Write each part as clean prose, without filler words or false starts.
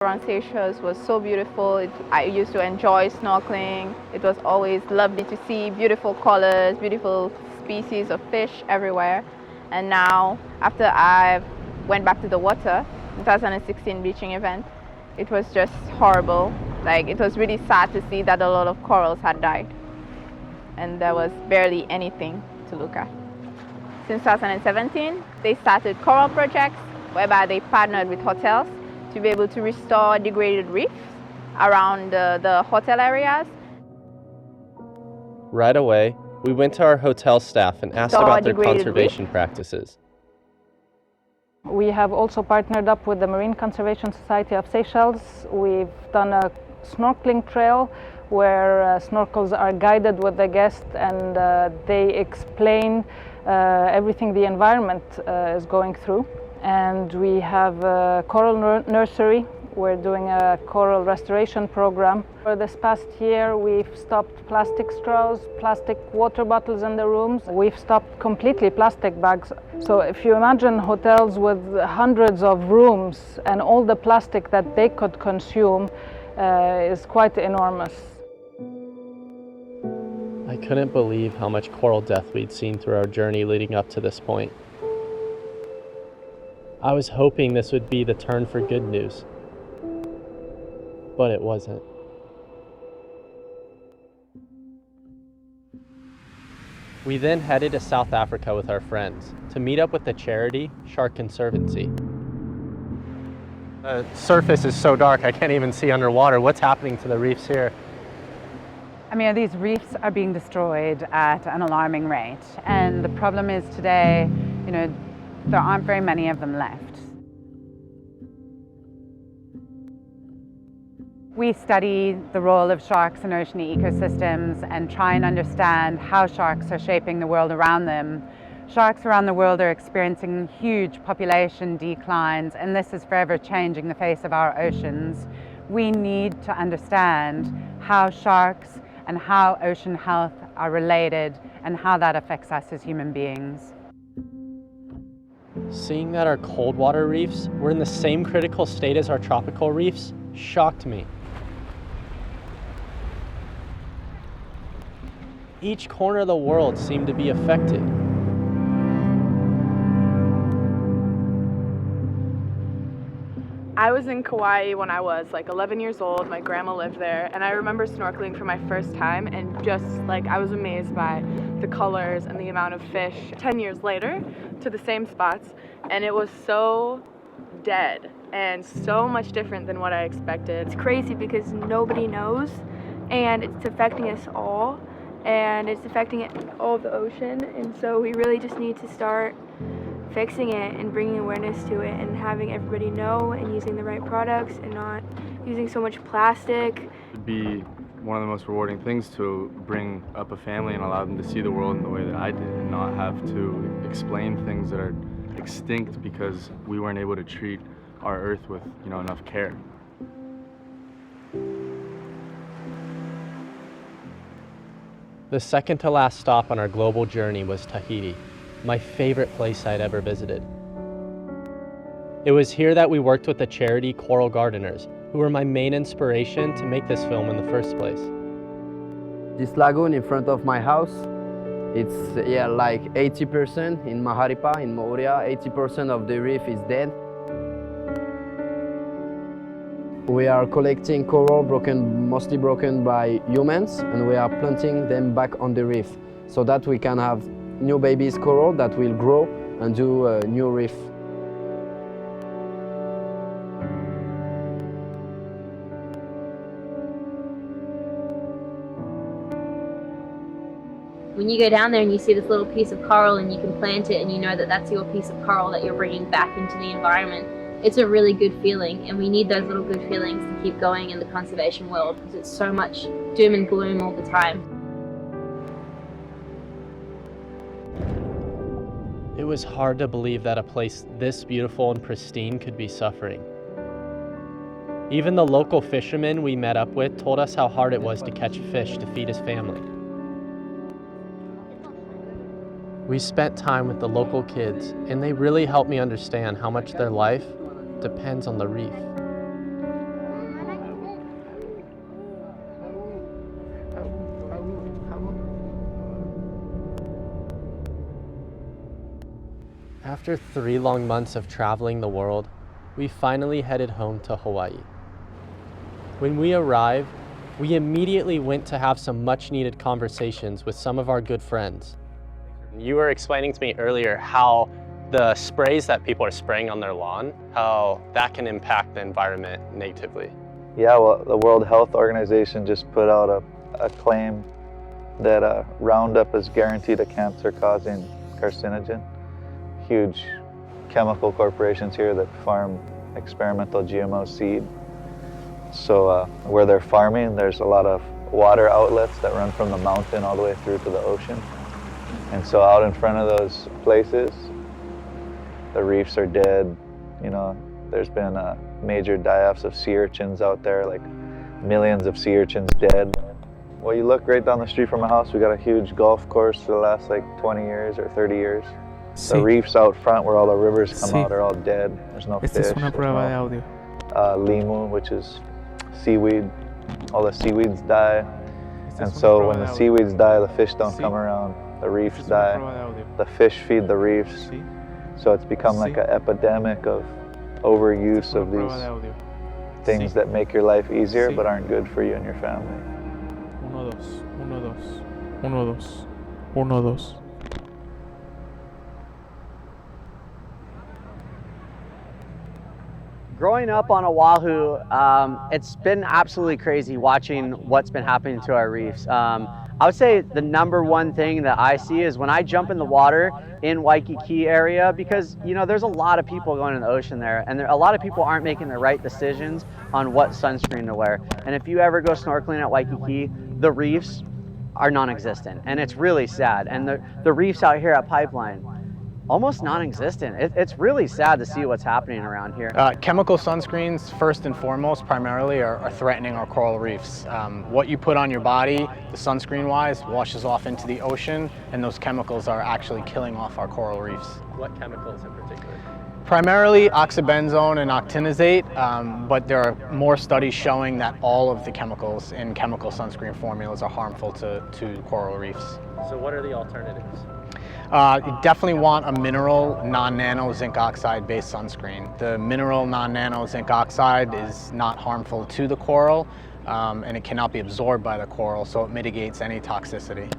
Around Seychelles was so beautiful. I used to enjoy snorkeling. It was always lovely to see beautiful colors, beautiful species of fish everywhere. And now, after I went back to the water, 2016 beaching event, it was just horrible. Like, it was really sad to see that a lot of corals had died. And there was barely anything to look at. Since 2017, they started coral projects whereby they partnered with hotels to be able to restore degraded reefs around the hotel areas. Right away, we went to our hotel staff and asked about their conservation practices. We have also partnered up with the Marine Conservation Society of Seychelles. We've done a snorkeling trail where snorkels are guided with the guest, and they explain everything the environment is going through. And we have a coral nursery. We're doing a coral restoration program. For this past year, we've stopped plastic straws, plastic water bottles in the rooms. We've stopped completely plastic bags. So if you imagine hotels with hundreds of rooms and all the plastic that they could consume is quite enormous. I couldn't believe how much coral death we'd seen through our journey leading up to this point. I was hoping this would be the turn for good news, but it wasn't. We then headed to South Africa with our friends to meet up with the charity Shark Conservancy. The surface is so dark I can't even see underwater. What's happening to the reefs here? I mean, these reefs are being destroyed at an alarming rate, and the problem is today, there aren't very many of them left. We study the role of sharks in ocean ecosystems and try and understand how sharks are shaping the world around them. Sharks around the world are experiencing huge population declines, and this is forever changing the face of our oceans. We need to understand how sharks and how ocean health are related and how that affects us as human beings. Seeing that our cold water reefs were in the same critical state as our tropical reefs shocked me. Each corner of the world seemed to be affected. I was in Kauai when I was like 11 years old. My grandma lived there, and I remember snorkeling for my first time, and just like I was amazed by the colors and the amount of fish. 10 years later, to the same spots, and it was so dead and so much different than what I expected. It's crazy because nobody knows, and it's affecting us all, and it's affecting all of the ocean, and so we really just need to start fixing it and bringing awareness to it and having everybody know and using the right products and not using so much plastic. It'd be one of the most rewarding things to bring up a family and allow them to see the world in the way that I did and not have to explain things that are extinct because we weren't able to treat our earth with enough care. The second to last stop on our global journey was Tahiti, my favorite place I'd ever visited. It was here that we worked with the charity Coral Gardeners, who were my main inspiration to make this film in the first place. This lagoon in front of my house, it's like 80% in Maharipa, in Moorea, 80% of the reef is dead. We are collecting coral mostly broken by humans, and we are planting them back on the reef so that we can have new babies coral that will grow and do a new reef. When you go down there and you see this little piece of coral and you can plant it and you know that that's your piece of coral that you're bringing back into the environment, it's a really good feeling, and we need those little good feelings to keep going in the conservation world because it's so much doom and gloom all the time. It was hard to believe that a place this beautiful and pristine could be suffering. Even the local fisherman we met up with told us how hard it was to catch fish to feed his family. We spent time with the local kids, and they really helped me understand how much their life depends on the reef. After 3 long months of traveling the world, we finally headed home to Hawaii. When we arrived, we immediately went to have some much-needed conversations with some of our good friends. You were explaining to me earlier how the sprays that people are spraying on their lawn, how that can impact the environment negatively. Yeah, well, the World Health Organization just put out a claim that Roundup is guaranteed a cancer-causing carcinogen. Huge chemical corporations here that farm experimental GMO seed. So where they're farming, there's a lot of water outlets that run from the mountain all the way through to the ocean. And so out in front of those places, the reefs are dead. You know, there's been major die-offs of sea urchins out there, like millions of sea urchins dead. Well, you look right down the street from my house, we got a huge golf course for the last like 20 years or 30 years. The reefs out front where all the rivers come out are all dead. There's no fish. There's no limu, which is seaweed. All the seaweeds die. And so when the seaweeds die, the fish don't come around. The reefs die. The fish feed the reefs. So it's become like an epidemic of overuse of these things that make your life easier but aren't good for you and your family. Uno, dos. Growing up on Oahu, it's been absolutely crazy watching what's been happening to our reefs. I would say the number one thing that I see is when I jump in the water in Waikiki area, because you know there's a lot of people going in the ocean there, and a lot of people aren't making the right decisions on what sunscreen to wear. And if you ever go snorkeling at Waikiki, the reefs are non-existent, and it's really sad. And the reefs out here at Pipeline, almost non-existent. It's really sad to see what's happening around here. Chemical sunscreens, first and foremost, primarily are threatening our coral reefs. What you put on your body, the sunscreen-wise, washes off into the ocean, and those chemicals are actually killing off our coral reefs. What chemicals in particular? Primarily oxybenzone and octinizate, but there are more studies showing that all of the chemicals in chemical sunscreen formulas are harmful to coral reefs. So what are the alternatives? You definitely want a mineral non-nano zinc oxide based sunscreen. The mineral non-nano zinc oxide is not harmful to the coral and it cannot be absorbed by the coral, so it mitigates any toxicity.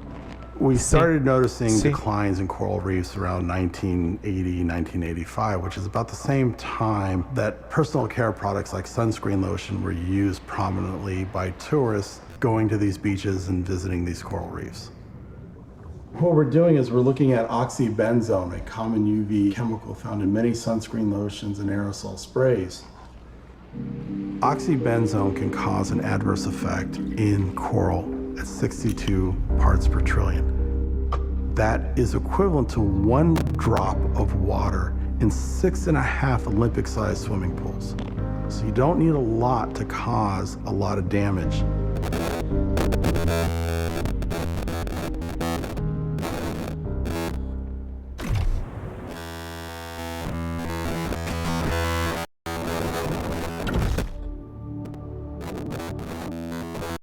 We started noticing declines in coral reefs around 1980, 1985, which is about the same time that personal care products like sunscreen lotion were used prominently by tourists going to these beaches and visiting these coral reefs. What we're doing is we're looking at oxybenzone, a common UV chemical found in many sunscreen lotions and aerosol sprays. Oxybenzone can cause an adverse effect in coral at 62 parts per trillion. That is equivalent to 1 drop of water in 6.5 Olympic-sized swimming pools. So you don't need a lot to cause a lot of damage.